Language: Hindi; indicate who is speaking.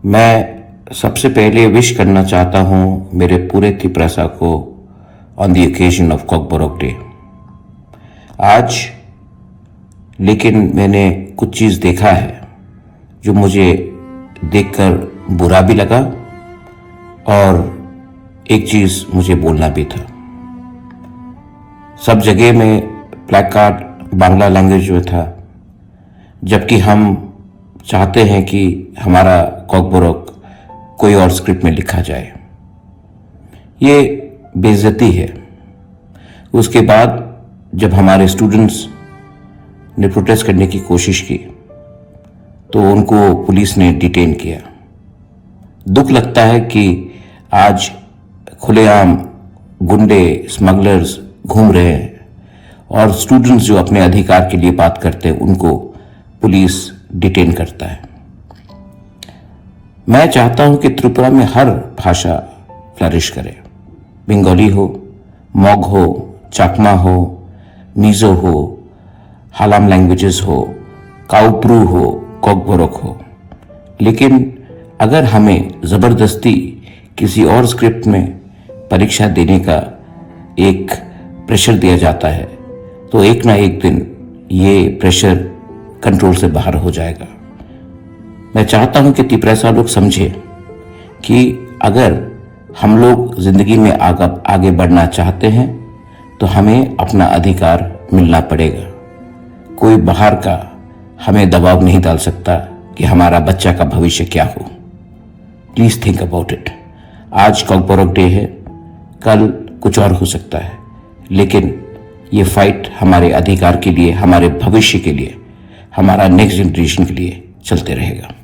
Speaker 1: मैं सबसे पहले विश करना चाहता हूं मेरे पूरे त्रिपुरा को on the occasion of Kokborok day. आज लेकिन मैंने कुछ चीज़ देखा है जो मुझे देखकर बुरा भी लगा और एक चीज़ मुझे बोलना भी था। सब जगह में प्लैकार्ड बांग्ला लैंग्वेज में था, जबकि हम चाहते हैं कि हमारा कॉकबोरोक कोई और स्क्रिप्ट में लिखा जाए। ये बेइज्जती है। उसके बाद जब हमारे स्टूडेंट्स ने प्रोटेस्ट करने की कोशिश की तो उनको पुलिस ने डिटेन किया। दुख लगता है कि आज खुलेआम गुंडे स्मगलर्स घूम रहे हैं और स्टूडेंट्स जो अपने अधिकार के लिए बात करते हैं उनको पुलिस डिटेन करता है। मैं चाहता हूं कि त्रिपुरा में हर भाषा फ्लरिश करे। बंगाली हो, मोग हो, चाकमा हो, मिजो हो, हालाम लैंग्वेजेस हो, काउप्रू हो, कॉकबोरोक हो। लेकिन अगर हमें ज़बरदस्ती किसी और स्क्रिप्ट में परीक्षा देने का एक प्रेशर दिया जाता है तो एक ना एक दिन ये प्रेशर कंट्रोल से बाहर हो जाएगा। मैं चाहता हूं कि त्रिपुरा लोग समझे कि अगर हम लोग जिंदगी में आगे बढ़ना चाहते हैं तो हमें अपना अधिकार मिलना पड़ेगा। कोई बाहर का हमें दबाव नहीं डाल सकता कि हमारा बच्चा का भविष्य क्या हो। Please think about it. आज कॉकबोरोक डे है, कल कुछ और हो सकता है, लेकिन ये फाइट हमारे अधिकार के लिए, हमारे भविष्य के लिए, हमारा नेक्स्ट जनरेशन के लिए चलते रहेगा।